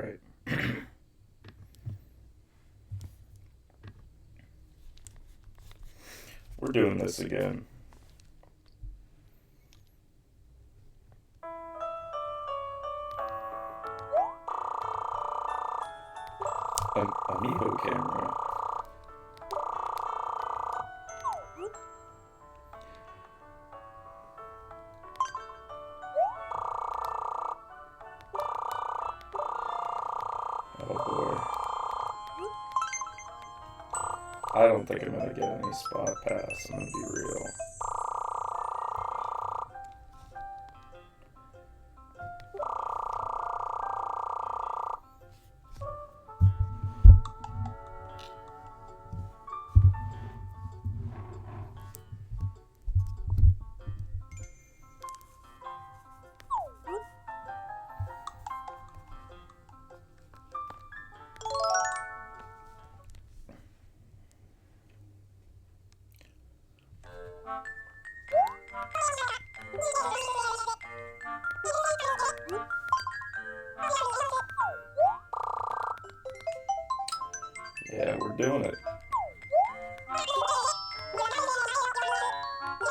Alright. We're doing this again. Amiibo camera. Oh boy. I don't think I'm gonna get any spot pass, I'm gonna be real. Yeah, we're doing it.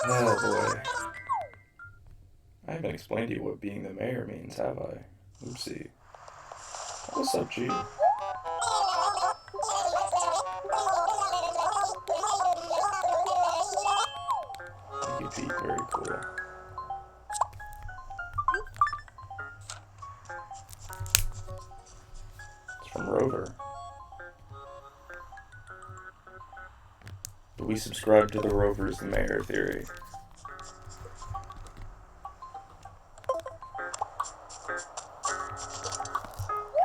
Oh boy. I haven't explained to you what being the mayor means, have I? Oopsie. What's up, G? Thank you, Pete. Very cool. It's from Rover. But we subscribe to the Rover's the mayor theory.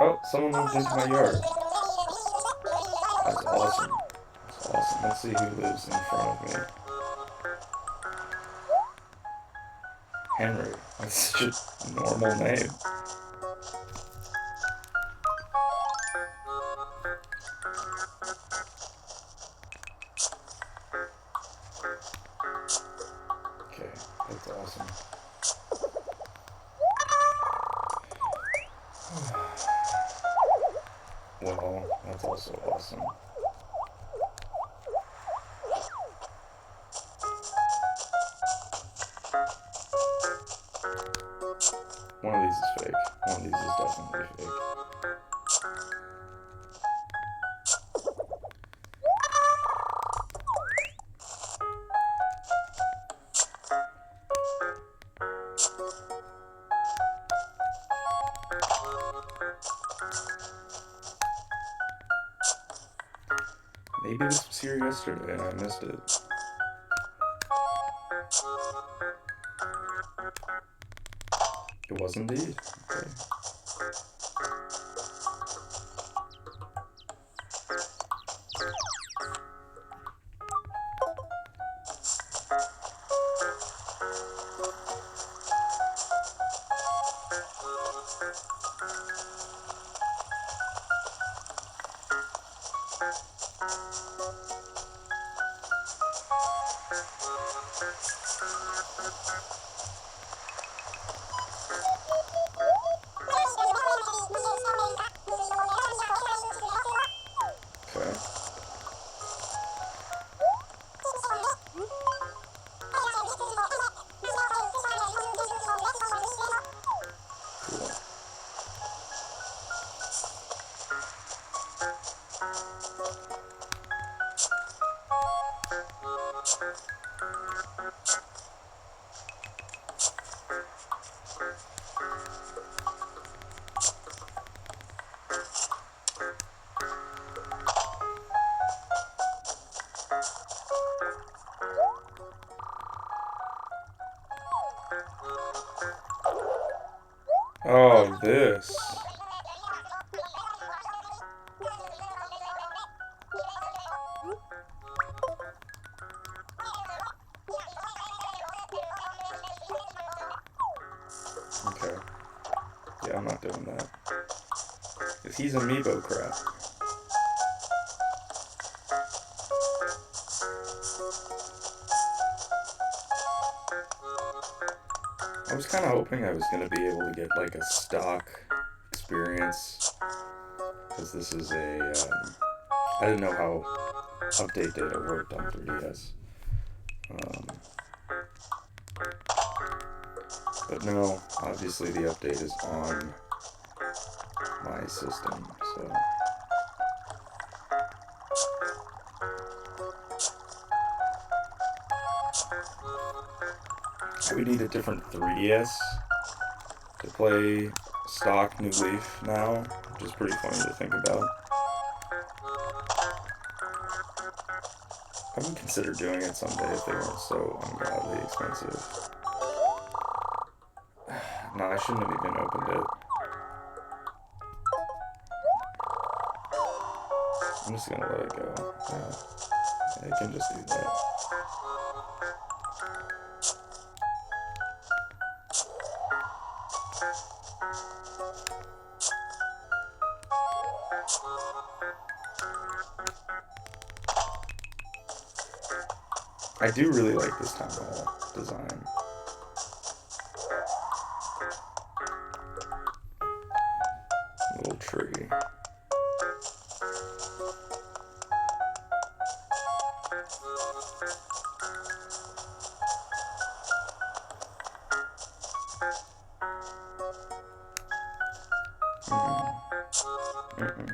Oh, someone moved into my yard. That's awesome. That's awesome. Let's see who lives in front of me. Henry. That's such a normal name. Okay, that's awesome. Well, that's also awesome. One of these is fake. One of these is definitely fake. Maybe this was here yesterday and I missed it. It was indeed. Okay. Okay. Cool. Oh, this. Okay. Yeah, I'm not doing that. Because he's amiibo crap. I was kind of hoping I was going to be able to get like a stock experience because this is a, I didn't know how update data worked on 3DS. But no, obviously the update is on my system, so. We need a different 3DS to play stock New Leaf now, which is pretty funny to think about. I would consider doing it someday if they weren't so ungodly expensive. No, I shouldn't have even opened it. I'm just gonna let it go. Yeah, I can just do that. I do really like this town hall design. Little tree. Mm-mm.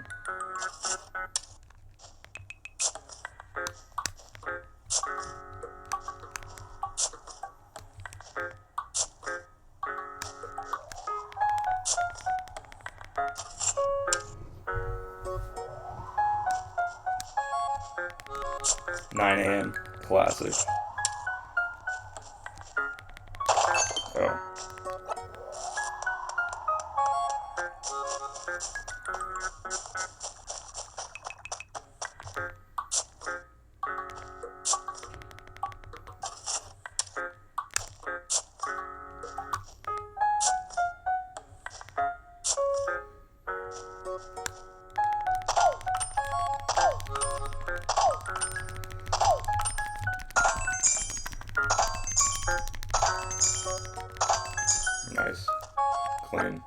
9 a.m. Classic. Oh. Nice. Clean.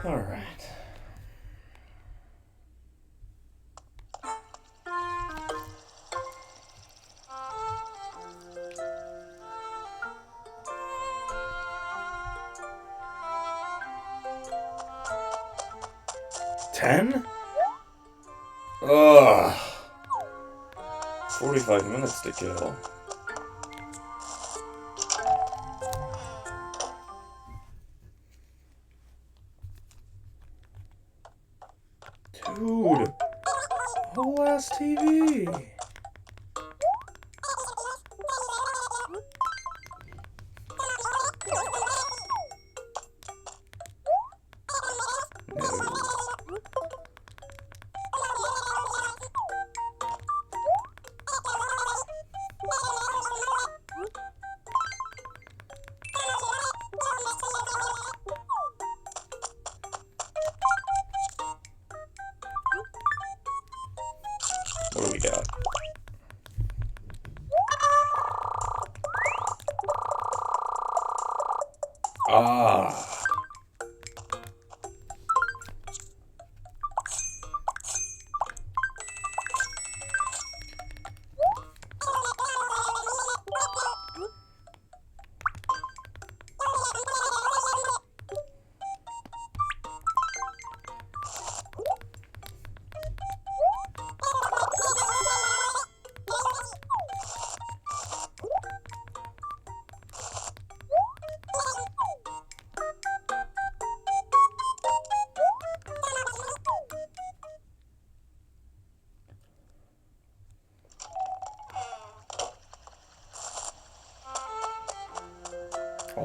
All right. $10? Ugh. 45 minutes to kill. Dude. Whole ass TV. What do we got? Ah.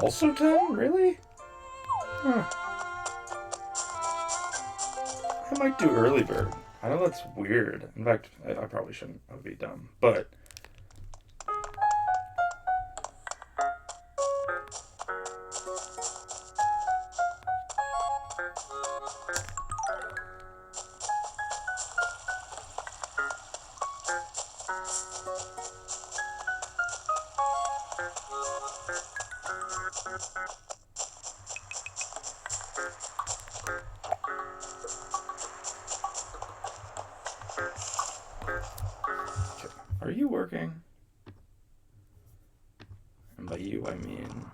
Also 10? Really? Huh. I might do early bird. I know that's weird. In fact, I probably shouldn't be dumb. But are you working? And by you, I mean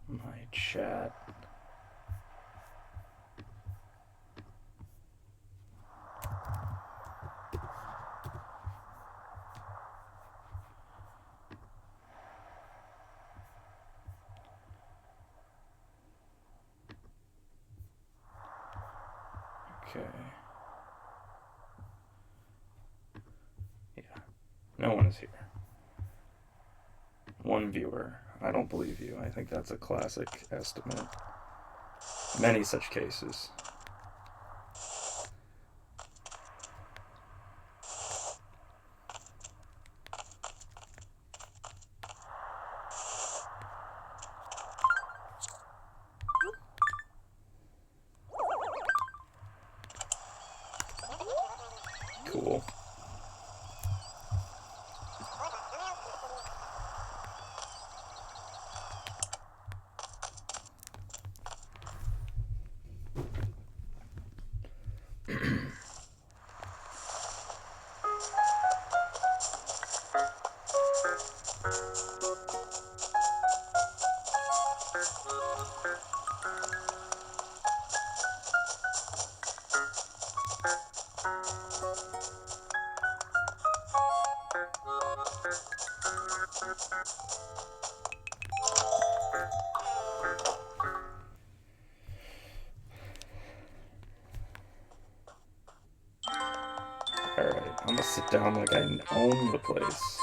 my chat. Okay. Yeah. No one is here. One viewer. I don't believe you. I think that's a classic estimate. Many such cases. Cool. Alright, I'm gonna sit down like I own the place.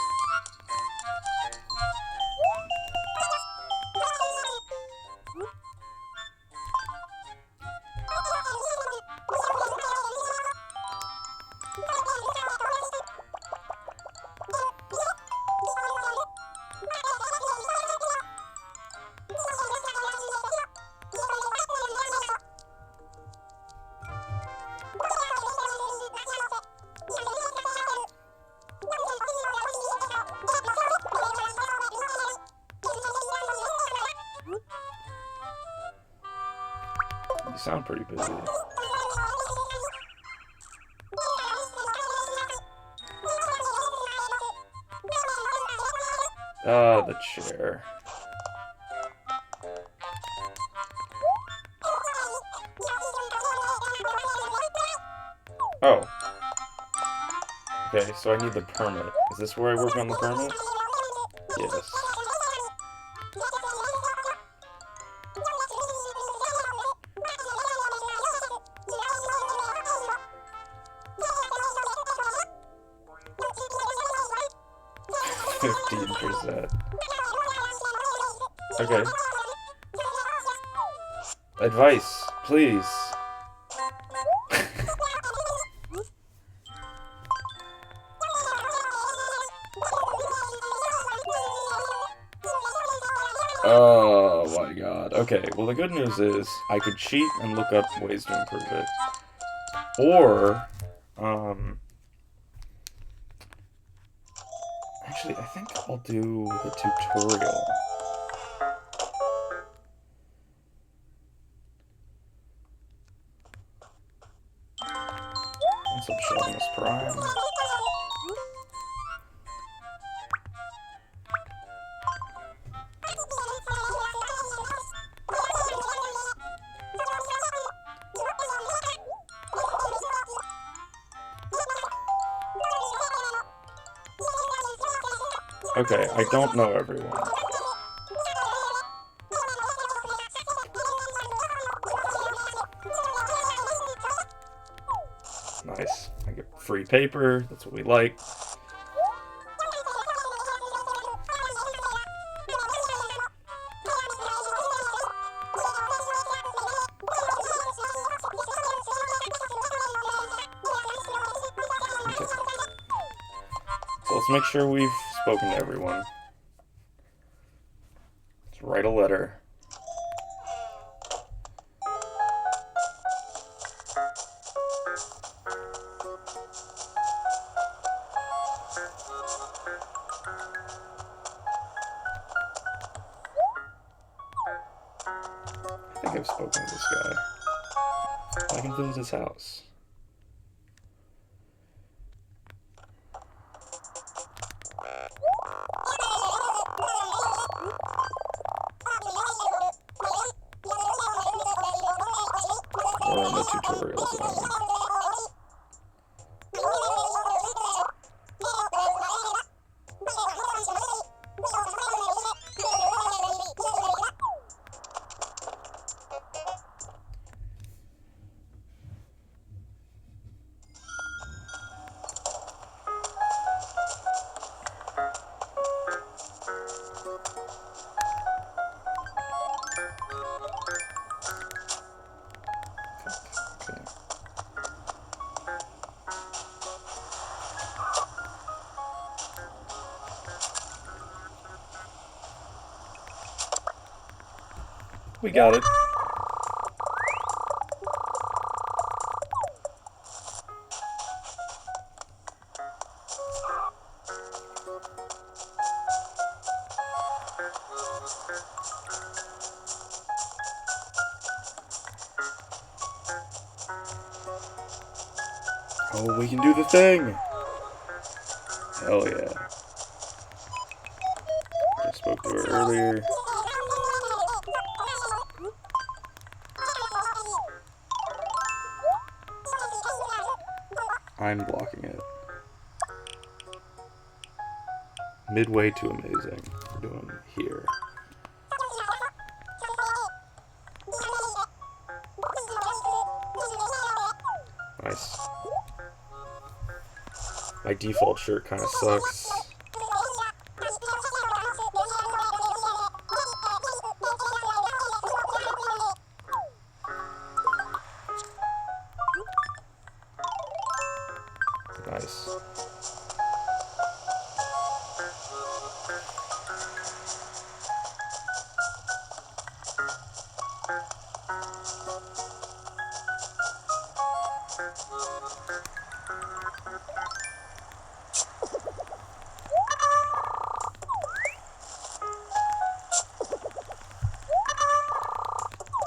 You sound pretty busy. Ah, the chair. Oh. Okay, so I need the permit. Is this where I work on the permit? Yes. %. Okay. Advice, please. Oh my god. Okay, well the good news is I could cheat and look up ways to improve it. Or, actually, I think I'll do the tutorial. What's up, Sheldon's Prime? Okay, I don't know everyone. Nice. I get free paper. That's what we like. let's make sure we've spoken to everyone. Let's write a letter. I think I've spoken to this guy. I can visit his house. We're in the tutorial zone. Okay. We got it. Oh, we can do the thing! Hell yeah. I spoke to her earlier. I'm blocking it. Midway to amazing. We're doing here. Nice. My default shirt kind of sucks. Nice.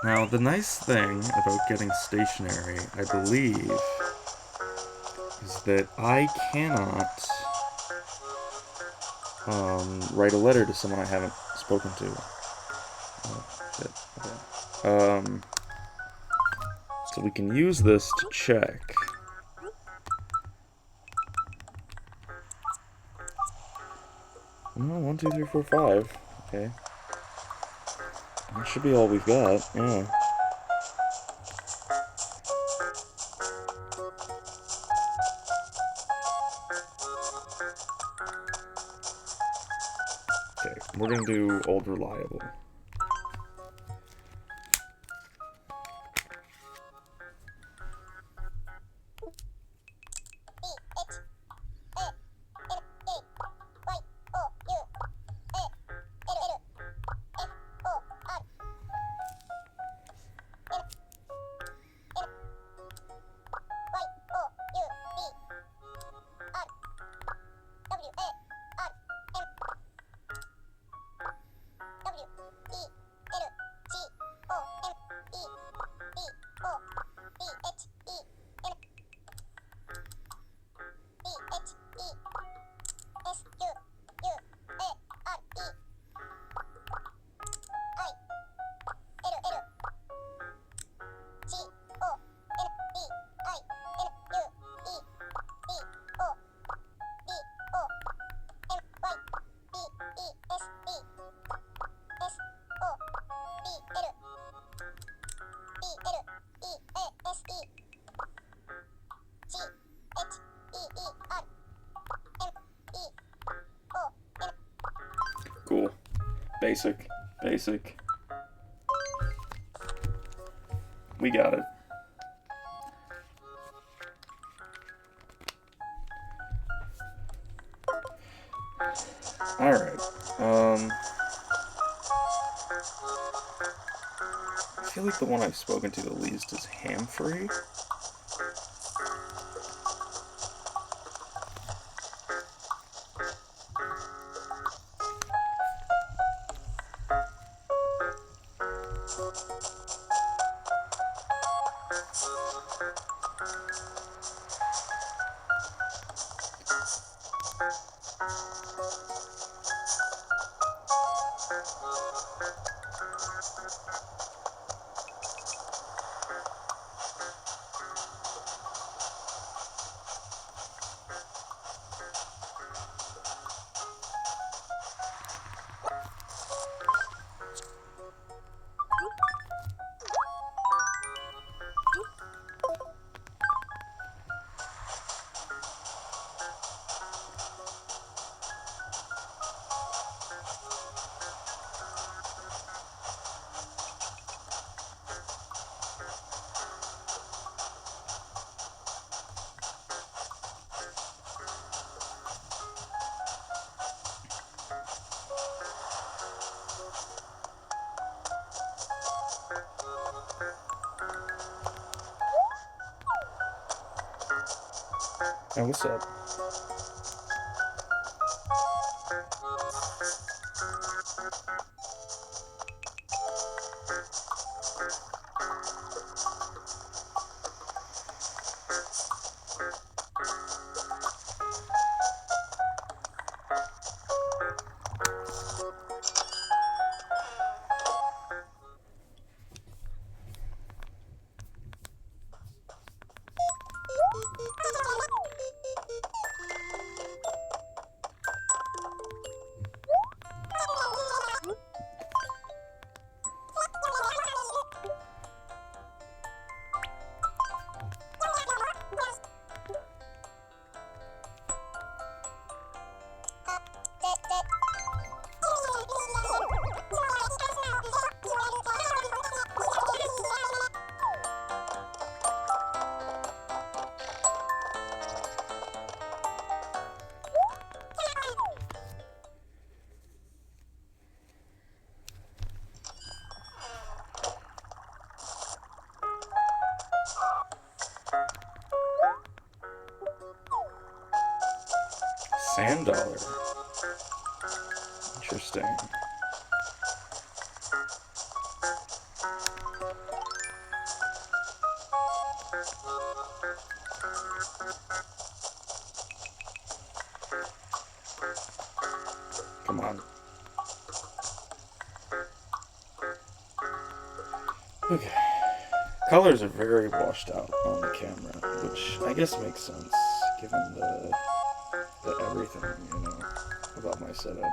Now, the nice thing about getting stationery, I believe, is that I cannot write a letter to someone I haven't spoken to. Oh, shit. Okay. So we can use this to check. No, 1, 2, 3, 4, 5. Okay. That should be all we've got, yeah. Okay, we're gonna do old reliable. Cool. Basic. Basic. We got it. I feel like the one I've spoken to the least is ham-free. Oh, what's up? Sand dollar. Interesting. Come on. Okay. Colors are very washed out on the camera, which I guess makes sense given the everything, about my setup.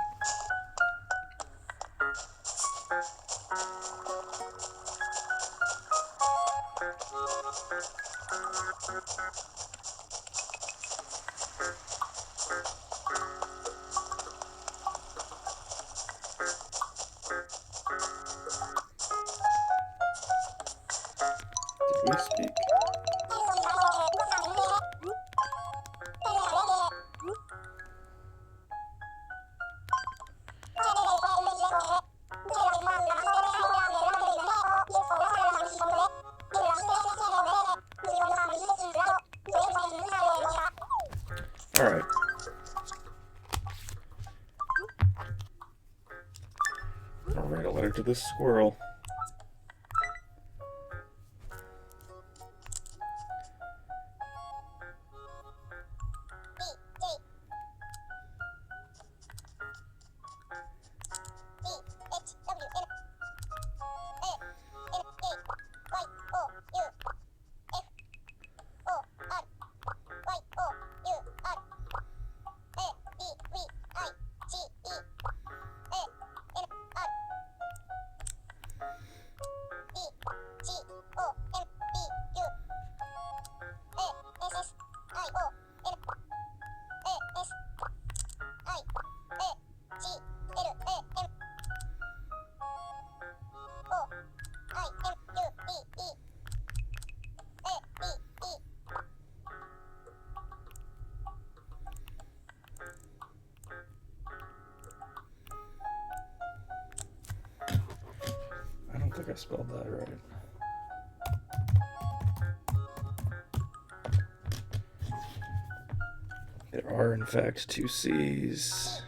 Did we speak? Alright. I'll write a letter to this squirrel. think I spelled that right. There are, in fact, two C's.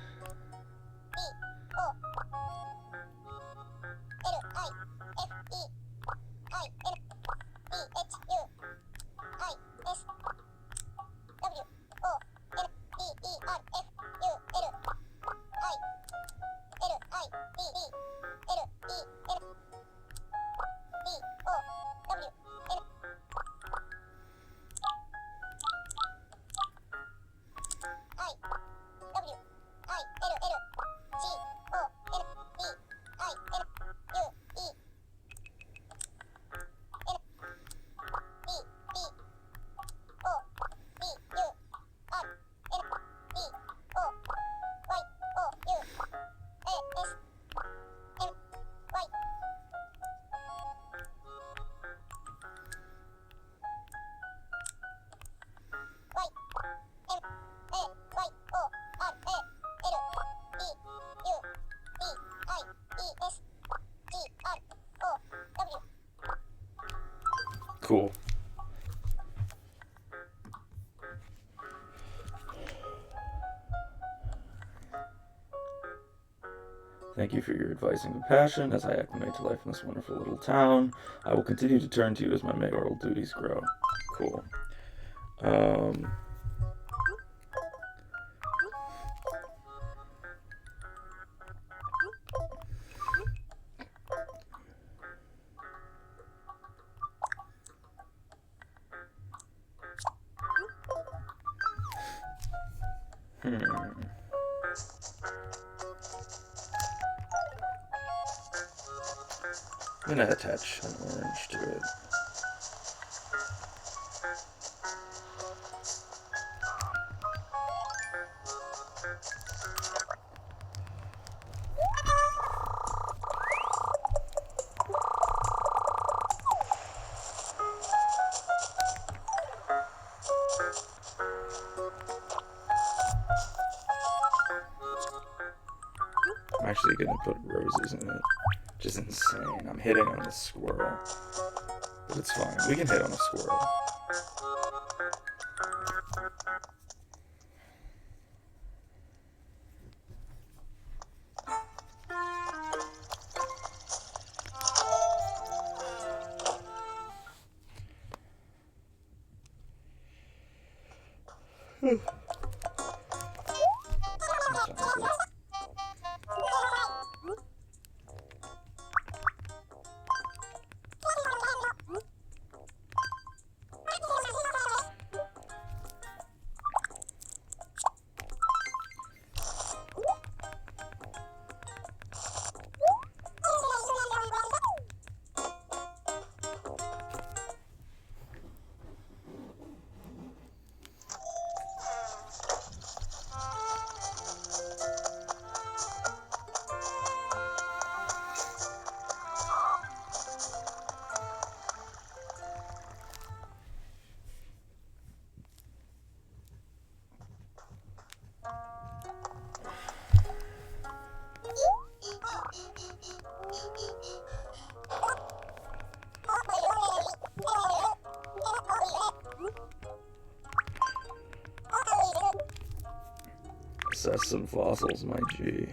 Cool. Thank you for your advice and compassion as I acclimate to life in this wonderful little town. I will continue to turn to you as my mayoral duties grow. Cool. I'm gonna attach an orange to it. I'm actually gonna put roses in it. Which is insane. I'm hitting on this squirrel. But it's fine. We can hit on a squirrel. Assess some fossils, my G.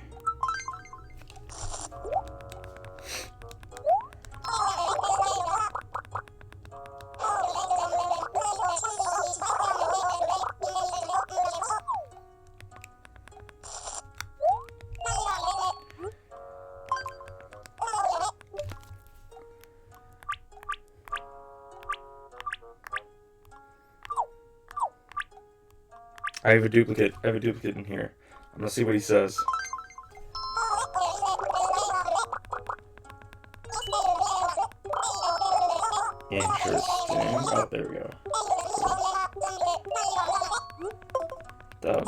I have a duplicate in here. I'm gonna see what he says. Interesting. Oh, there we go. Done.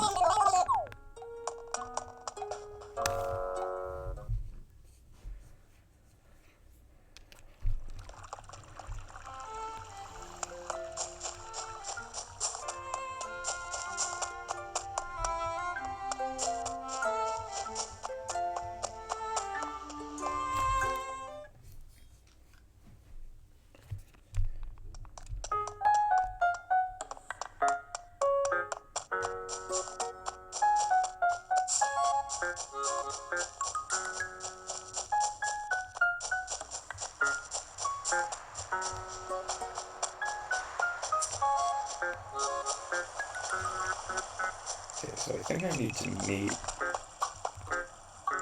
So I think I need to meet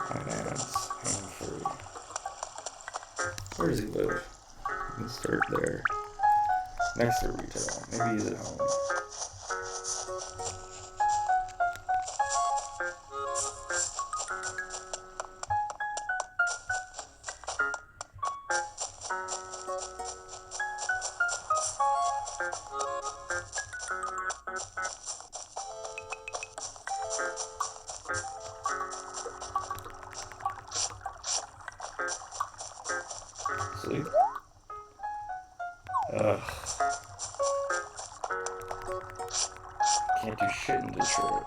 my man's hanging free. Where does he live? Insert there. Next to retail. Maybe he's at home. Sleep? Ugh. Can't do shit in Detroit.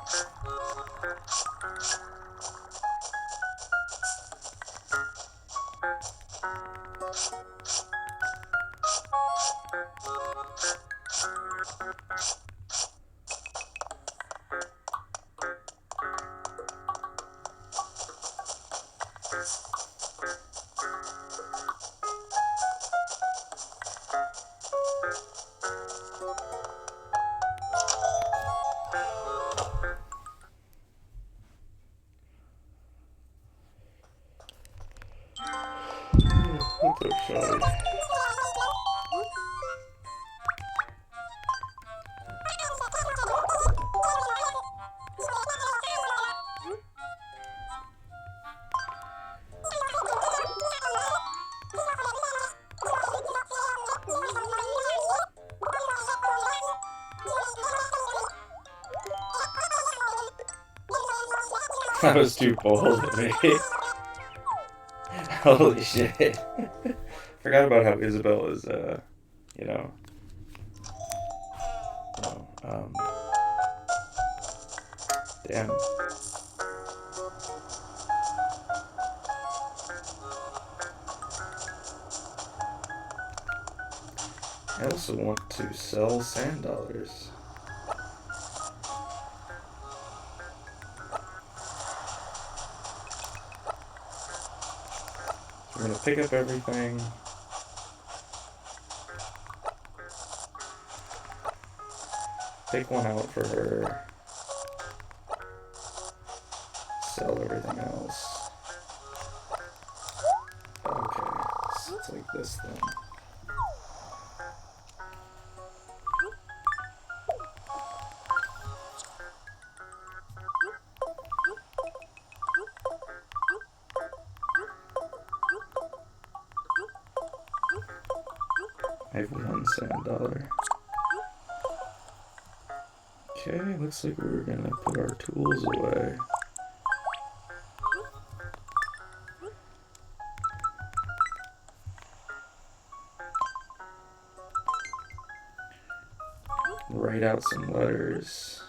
What the fuck? That was too bold of me. Holy shit. Forgot about how Isabel is, you know, damn. I also want to sell sand dollars. We're gonna pick up everything. Take one out for her. Sell everything else. Okay, so it's like this then. I have one sand dollar. Okay, looks like we're gonna put our tools away. Write out some letters.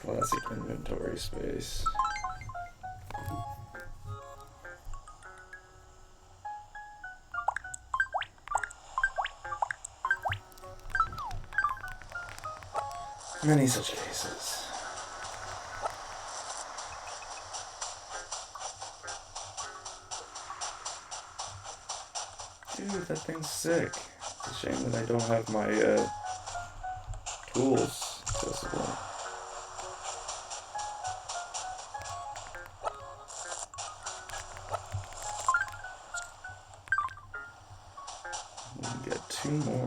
Classic inventory space. Many such cases. Dude, that thing's sick. It's a shame that I don't have my tools accessible. We can get 2 more.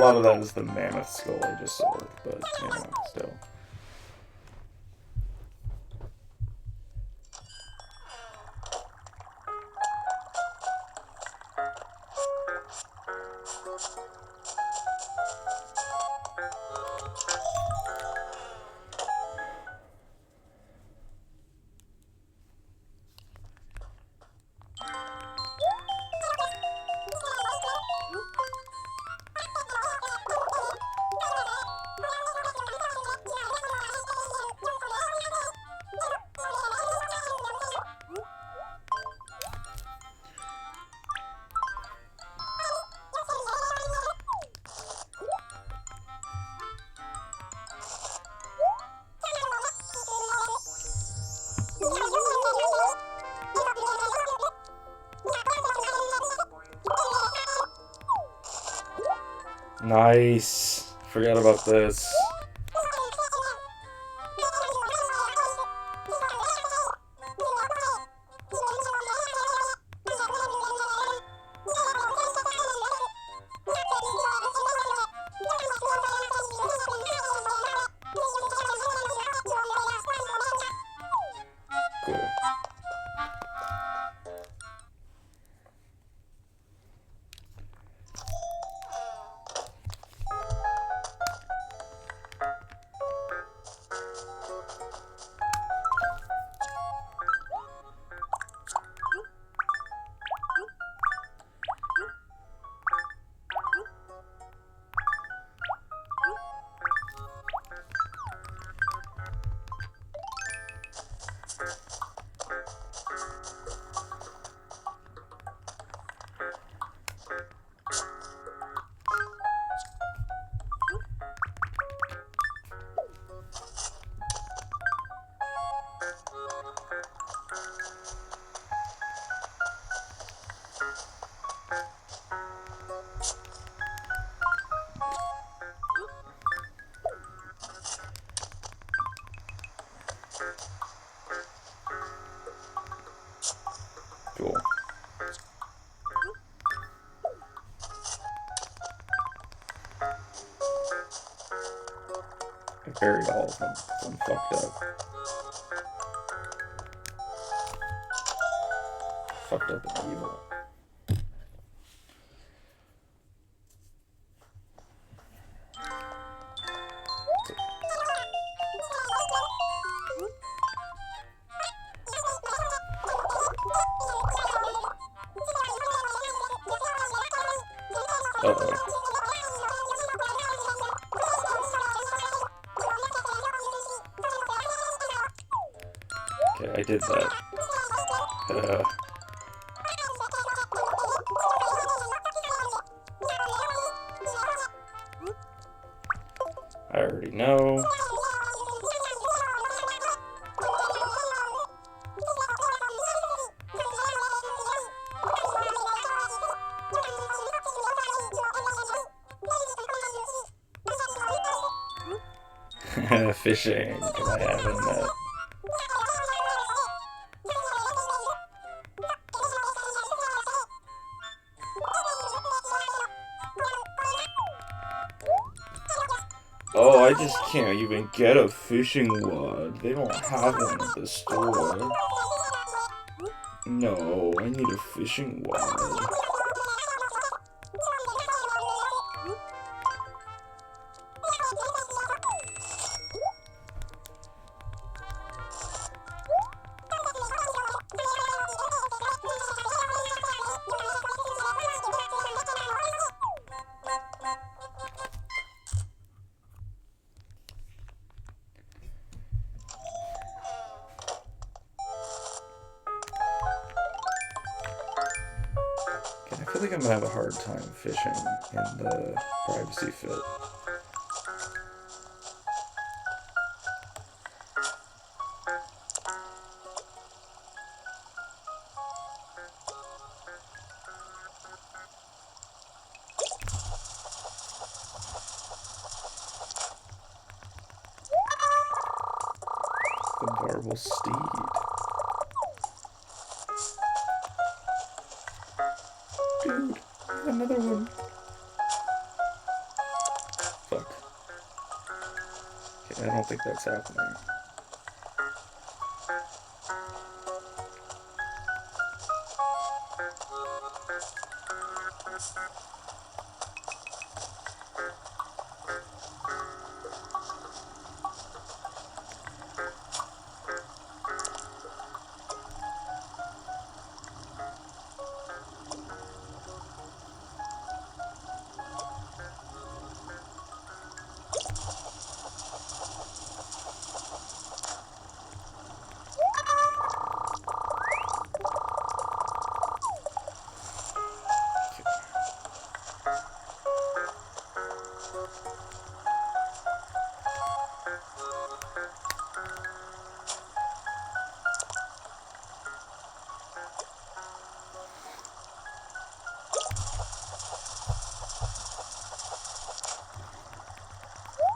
lot of that is the mammoth skull I just sold, but you know, still. Nice. Forgot about this. Cool. Cool. I buried all of them. I'm fucked up. Fucked up and evil. Uh-oh. Okay, I did that. I already know. Fishing. Can I have a net? Oh, I just can't even get a fishing rod. They don't have one at the store. No, I need a fishing rod. I feel like I'm gonna have a hard time fishing in the privacy fit. The marble steed. Dude, another one. I don't think that's happening.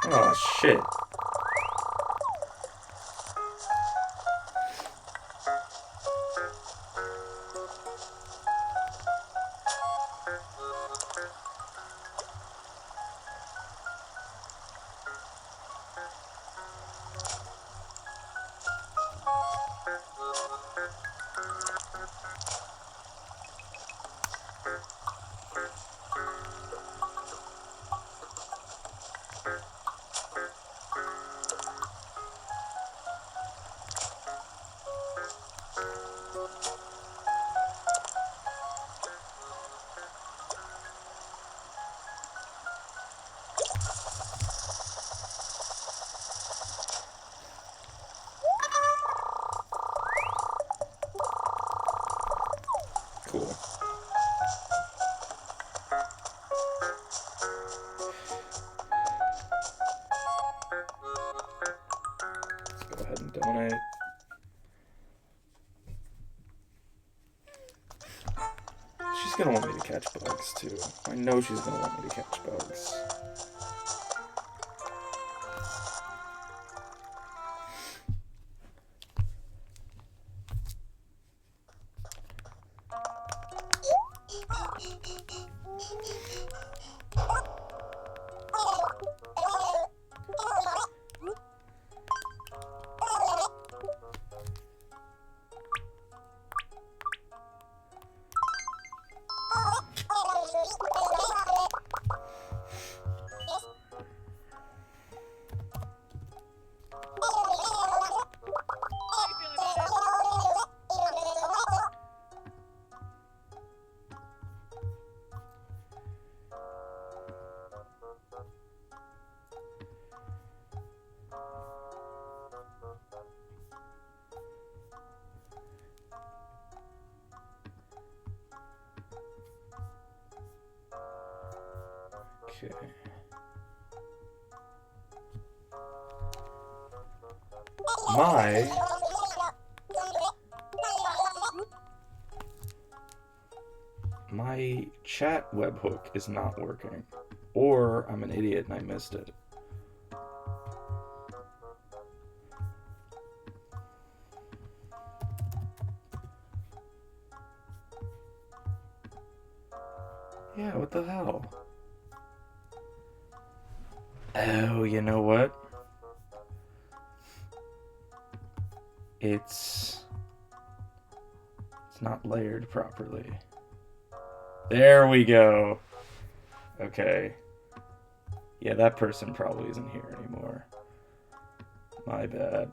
Oh, shit. Cool. Let's go ahead and donate. She's gonna want me to catch bugs too. I know she's gonna want me to catch bugs. Okay. My chat webhook is not working. Or I'm an idiot and I missed it. Yeah, what the hell? Oh, you know what? It's not layered properly. There we go. Okay. Yeah, that person probably isn't here anymore. My bad.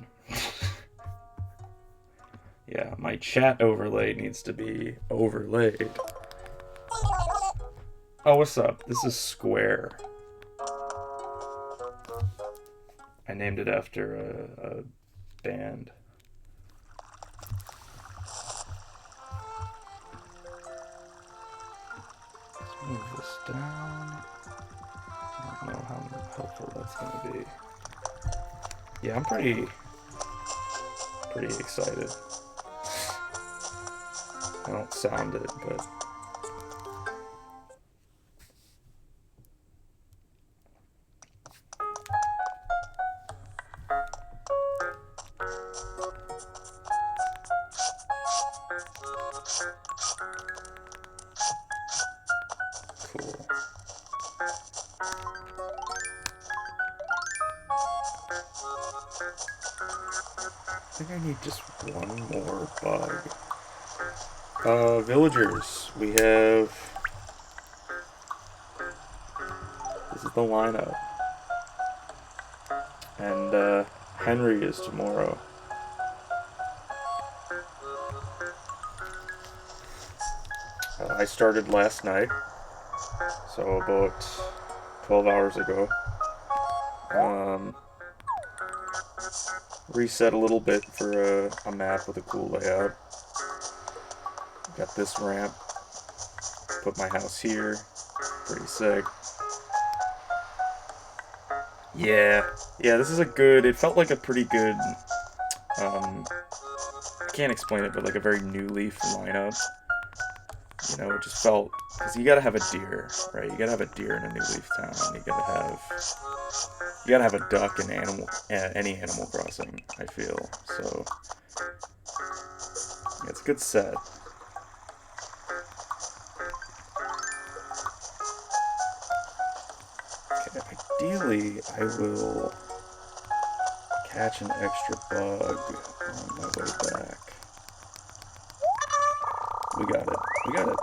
Yeah, my chat overlay needs to be overlaid. Oh, what's up? This is Square. I named it after a band. Let's move this down. I don't know how helpful that's gonna be. Yeah, I'm pretty excited. I don't sound it, but cool. think I need just one more bug. Villagers. We have... This is the lineup. And, Henry is tomorrow. I started last night, so about 12 hours ago. Reset a little bit for a map with a cool layout. Got this ramp. Put my house here. Pretty sick. Yeah, this is a good, it felt like a pretty good, I can't explain it, but like a very New Leaf lineup. You know, it just felt, because you gotta have a deer, right? You gotta have a deer in a New Leaf town. You gotta have a duck in any Animal Crossing, I feel. So, yeah, it's a good set. Okay, ideally, I will catch an extra bug on my way back. We got it.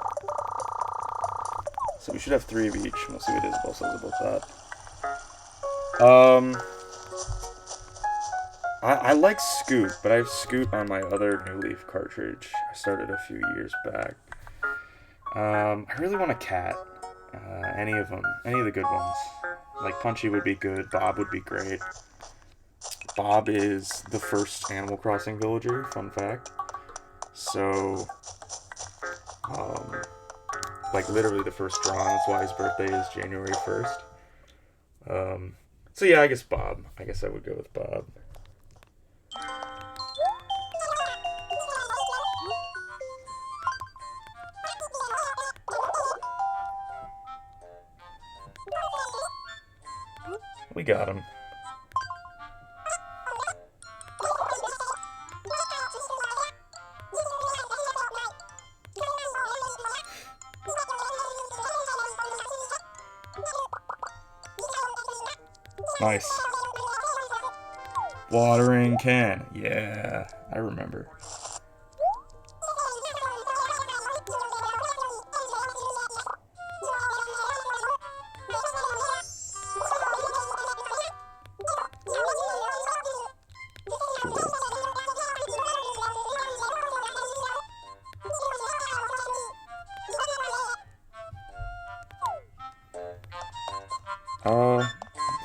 So we should have 3 of each. We'll see what Isabel says about that. I like Scoot, but I have Scoot on my other New Leaf cartridge. I started a few years back. I really want a cat. Any of them. Any of the good ones. Like Punchy would be good. Bob would be great. Bob is the first Animal Crossing villager, fun fact. So, like literally the first drawing. That's why his birthday is January 1st. So yeah, I guess Bob. I guess I would go with Bob. We got him. Nice. Watering can. Yeah, I remember.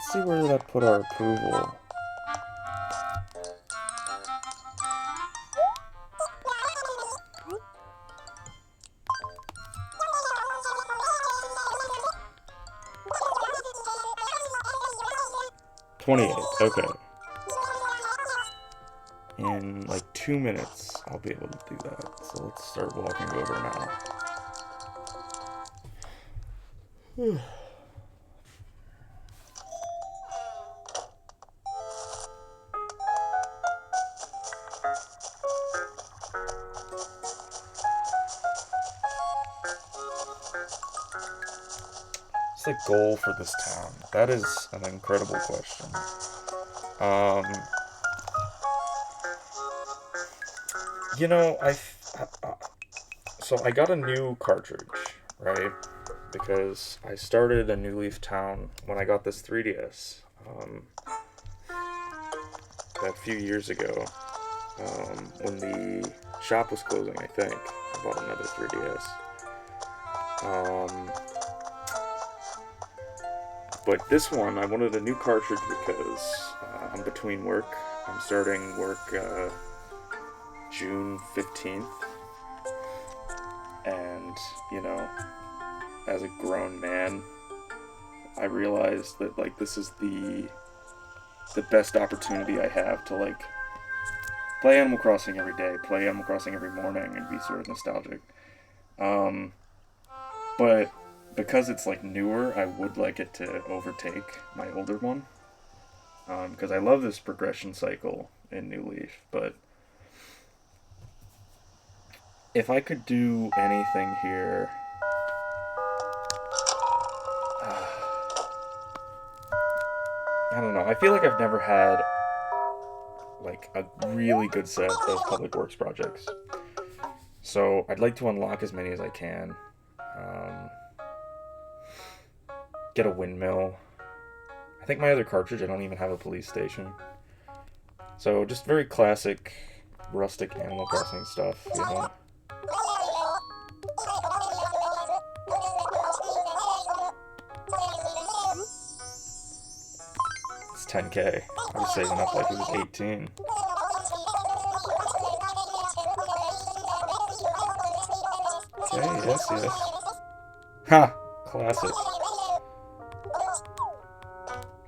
Let's see where that put our approval. $28. Okay. In like 2 minutes, I'll be able to do that. So let's start walking over now. What's the goal for this town? That is an incredible question. You know, so I got a new cartridge, right? Because I started a New Leaf town when I got this 3DS. A few years ago, when the shop was closing, I think, I bought another 3DS. But this one, I wanted a new cartridge because I'm between work. I'm starting work June 15th. And, you know, as a grown man, I realized that, like, this is the best opportunity I have to, like, play Animal Crossing every day, play Animal Crossing every morning, and be sort of nostalgic. But because it's, like, newer, I would like it to overtake my older one. Because I love this progression cycle in New Leaf, but if I could do anything here, I don't know. I feel like I've never had like a really good set of public works projects. So I'd like to unlock as many as I can. Um, get a windmill. I think my other cartridge, I don't even have a police station. So just very classic, rustic Animal Crossing stuff, you know? It's 10K. I was saving up like it was 18. Okay, yes, yes. Ha! Classic.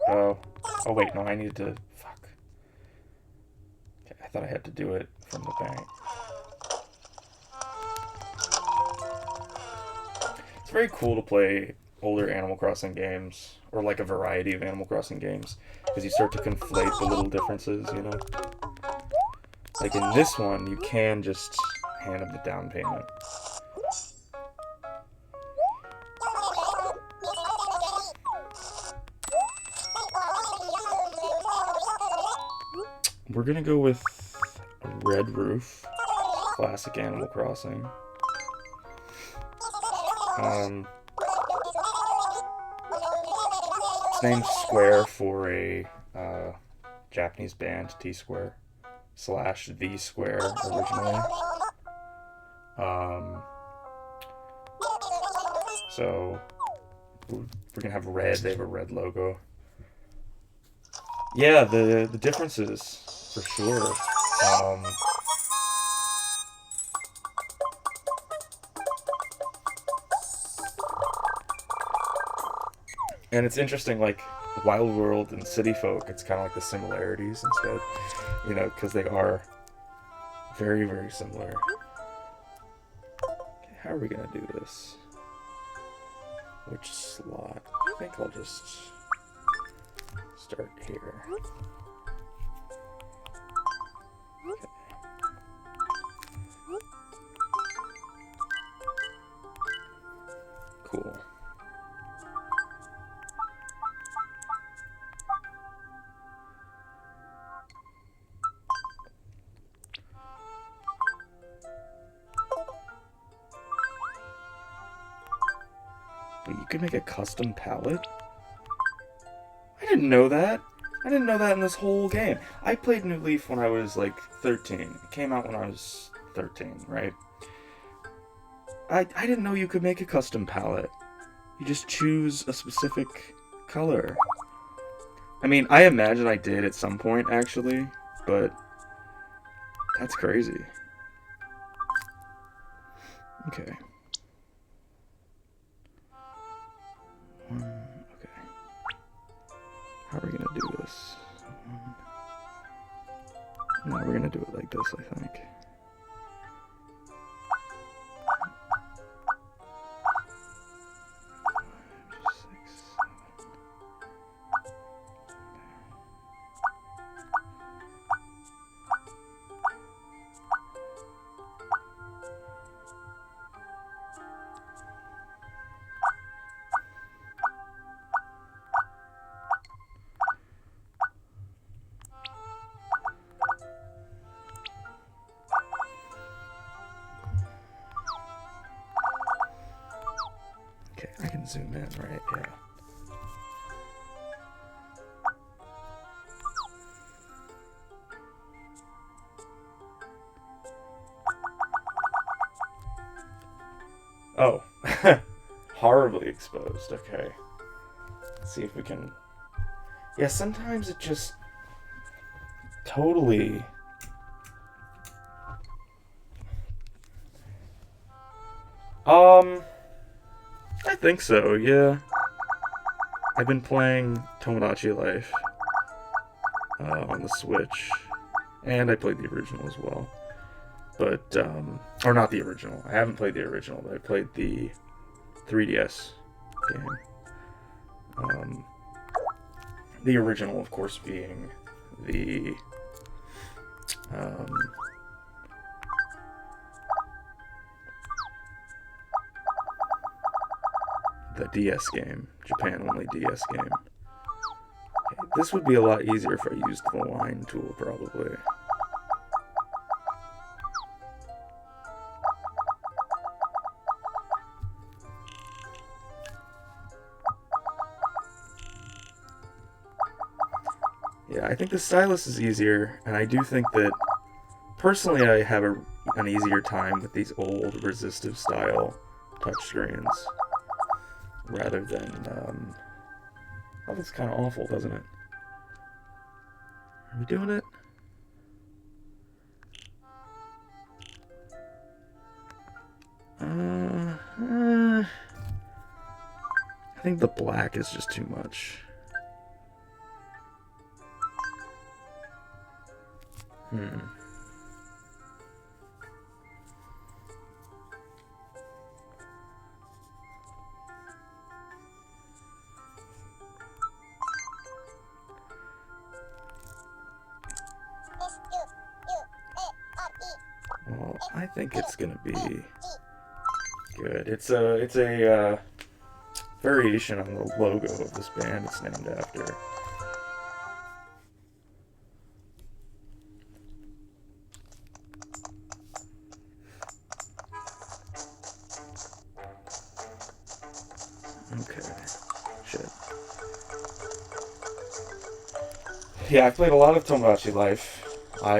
Oh. Oh wait, no, I needed to... Fuck. Okay, I thought I had to do it from the bank. It's very cool to play older Animal Crossing games, or like a variety of Animal Crossing games, because you start to conflate the little differences, you know? Like in this one, you can just hand them the down payment. We're gonna go with a red roof, classic Animal Crossing. It's named Square for a Japanese band, T-Square, / The Square originally. So we're gonna have red. They have a red logo. Yeah, the differences for sure. And it's interesting, like Wild World and City Folk, it's kind of like the similarities instead, you know, because they are very, very similar. Okay, how are we gonna do this? Which slot? I think I'll just start here. Okay. Cool. Wait, you can make a custom palette? I didn't know that. I didn't know that in this whole game. I played New Leaf when I was like 13. It came out when I was 13, right? I didn't know you could make a custom palette. You just choose a specific color. I mean, I imagine I did at some point, actually, but that's crazy. Okay. Okay. How are we gonna do this? No, we're gonna do it like this, I think. Okay, I can zoom in, right? Yeah. Oh. Horribly exposed. Okay. Let's see if we can... Yeah, sometimes it just... Totally... I think so, yeah. I've been playing Tomodachi Life on the Switch, and I played the original as well. But, or not the original. I haven't played the original, but I played the 3DS game. The original, of course, being the DS game, Japan only DS game. Okay, This would be a lot easier if I used the line tool, probably. Yeah, I think the stylus is easier, and I do think that, personally, I have an easier time with these old resistive style touchscreens rather than, oh, that's kind of awful, doesn't it? Are we doing it? I think the black is just too much. Well, I think it's gonna be good. It's a variation on the logo of this band it's named after. Okay. Shit. Yeah, I've played a lot of Tomodachi Life. I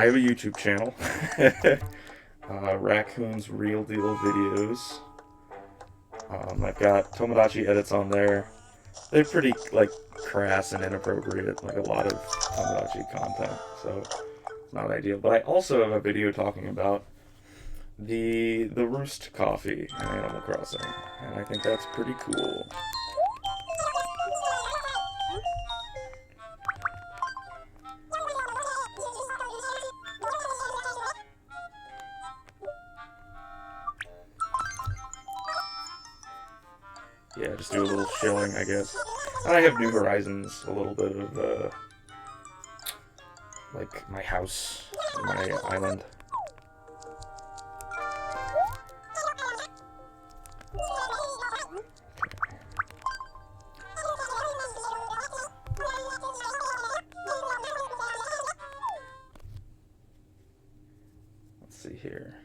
have a YouTube channel. Raccoon's Real Deal Videos. I've got Tomodachi edits on there. They're pretty, like, crass and inappropriate, like a lot of Tomodachi content, so it's not ideal. But I also have a video talking about the roost coffee in Animal Crossing, and I think that's pretty cool. Yeah, just do a little shilling, I guess. And I have New Horizons, a little bit of, like, my house, my island. Let's see here.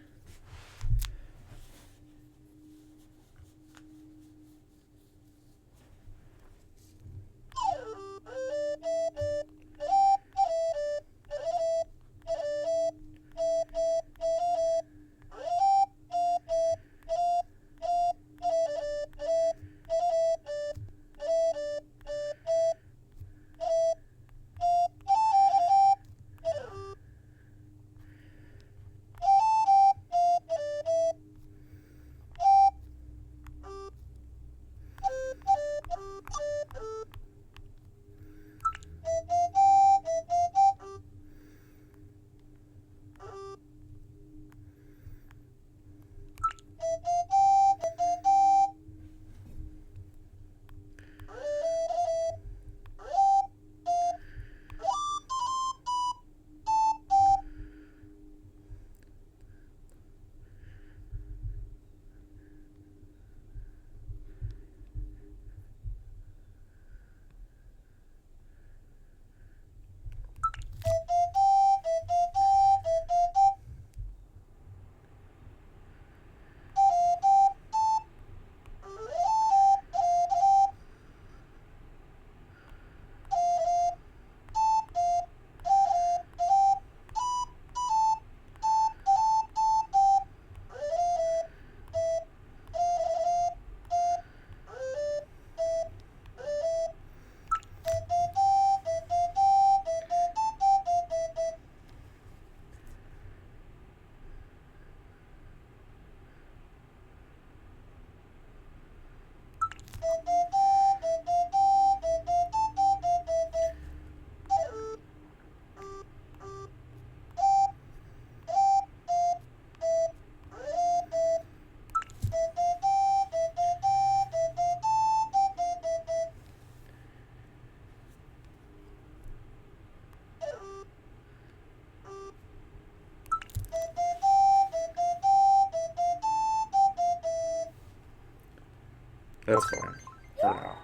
That's fine. For now.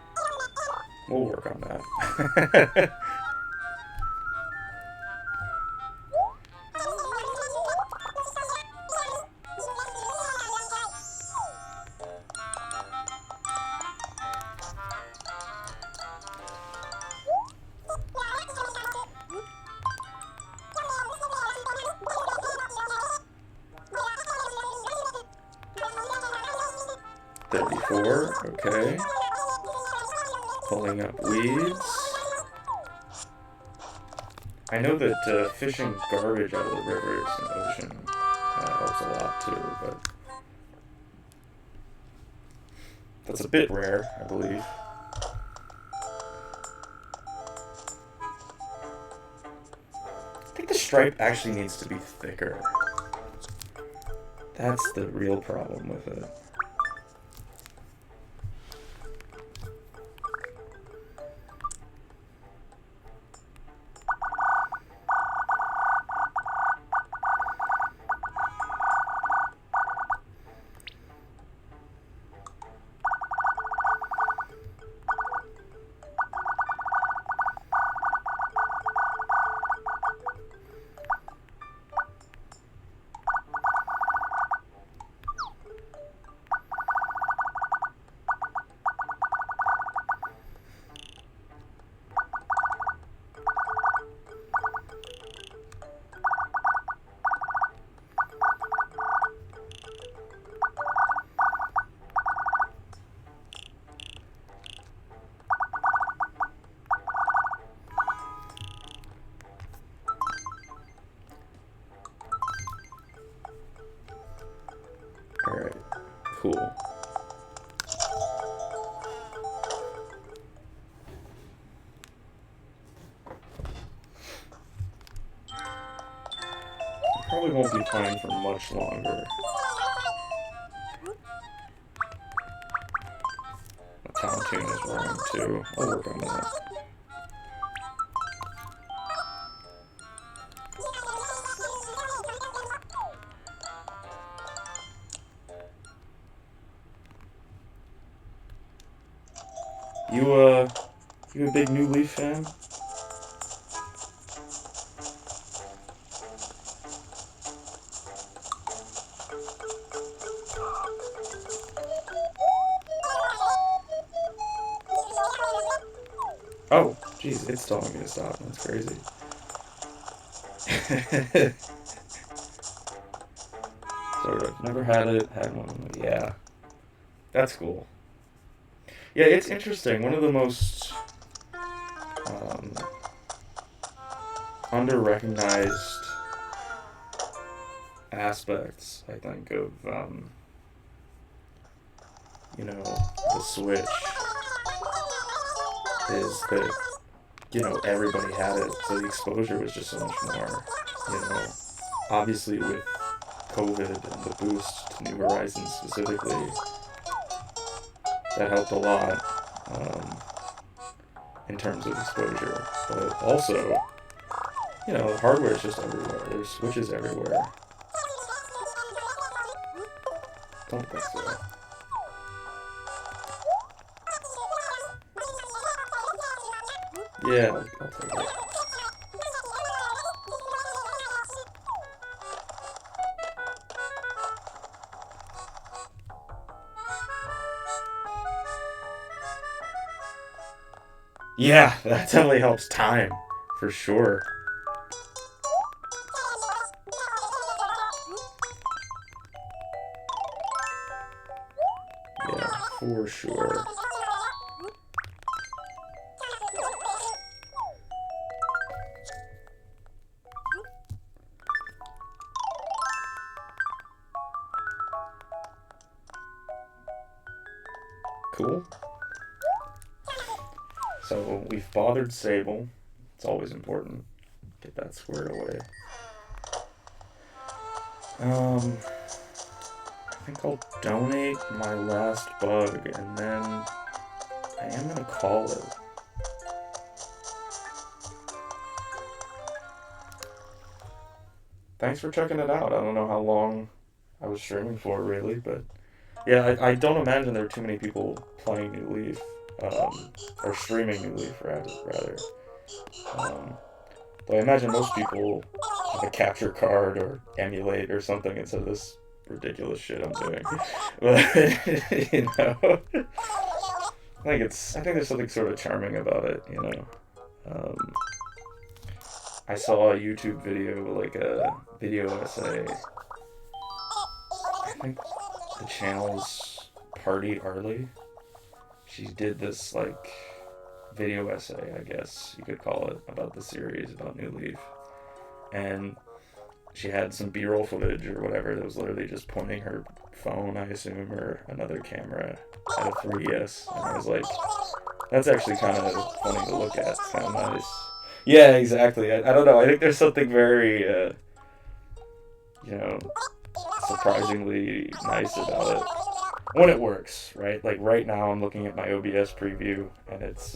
We'll work on that. 34, okay. Pulling up weeds. I know that fishing garbage out of the rivers and ocean helps a lot too, but that's a bit rare, I believe. I think the stripe actually needs to be thicker. That's the real problem with it. Alright, cool. I probably won't be playing for much longer. The town tune is wrong too. I'll work on that. You a big New Leaf fan? Oh, jeez, it's telling me to stop. That's crazy. Sort of. Never had it. Had one. Yeah, that's cool. Yeah, it's interesting. One of the most um, under-recognized aspects, I think, of the Switch is that everybody had it, so the exposure was just so much more. Obviously with COVID and the boost to New Horizons specifically, that helped a lot in terms of exposure. But also, the hardware is just everywhere. There's Switches everywhere. Don't think so. Yeah, I'll take it. Yeah, that definitely helps time, for sure. Yeah, for sure. Cool. So we've bothered Sable. It's always important. Get that squared away. I think I'll donate my last bug, and then I am gonna call it. Thanks for checking it out. I don't know how long I was streaming for, really, but Yeah, I don't imagine there are too many people playing New Leaf, or streaming New Leaf, rather. Um, though I imagine most people have a capture card or emulate or something instead of this ridiculous shit I'm doing. But, I think there's something sort of charming about it. Um, I saw a YouTube video, like a video essay. I think the channel's Party Arlie. She did this like video essay, I guess you could call it, about the series, about New Leaf, and she had some B-roll footage or whatever that was literally just pointing her phone, I assume, or another camera at a 3DS, and I was like, that's actually kind of funny to look at. It's kind of nice. Yeah, exactly. I don't know. I think there's something very, you know, surprisingly nice about it when it works, right? Like right now, I'm looking at my OBS preview, and it's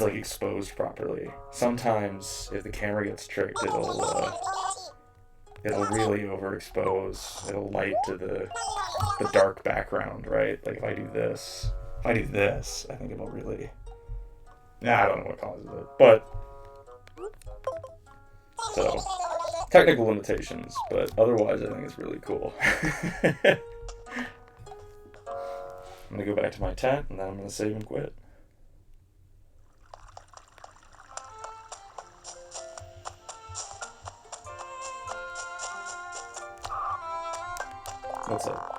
like exposed properly. Sometimes, if the camera gets tricked, it'll really overexpose. It'll light to the dark background, right? Like if I do this, I think it'll really. Nah, I don't know what causes it, but so technical limitations, but otherwise, I think it's really cool. I'm gonna go back to my tent, and then I'm gonna save and quit. What's up?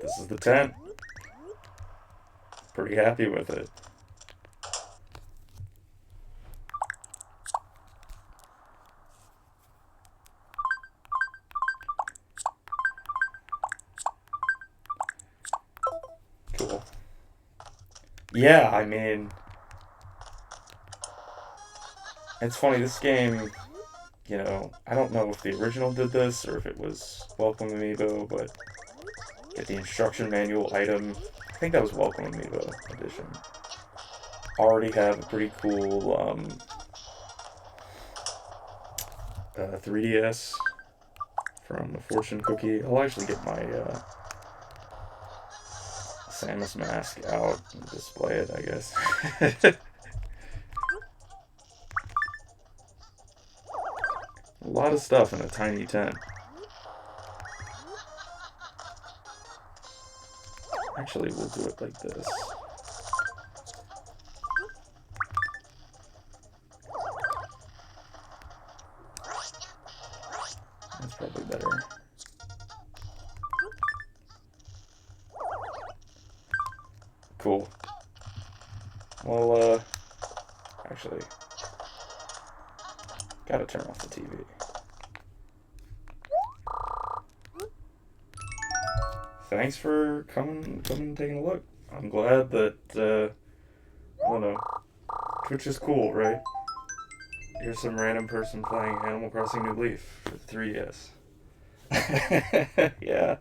This is the tent. Pretty happy with it. Cool. Yeah, I mean, it's funny, this game, I don't know if the original did this or if it was Welcome Amiibo, but get the instruction manual item. I think that was Welcome Amiibo edition. Already have a pretty cool 3DS from a fortune cookie. I'll actually get my Samus mask out and display it, I guess. A lot of stuff in a tiny tent. Actually, we'll do it like this. That's probably better. Cool. Well, actually, gotta turn off the TV. Thanks for coming and taking a look. I'm glad that, I don't know, Twitch is cool, right? Here's some random person playing Animal Crossing New Leaf for the 3DS. Yeah.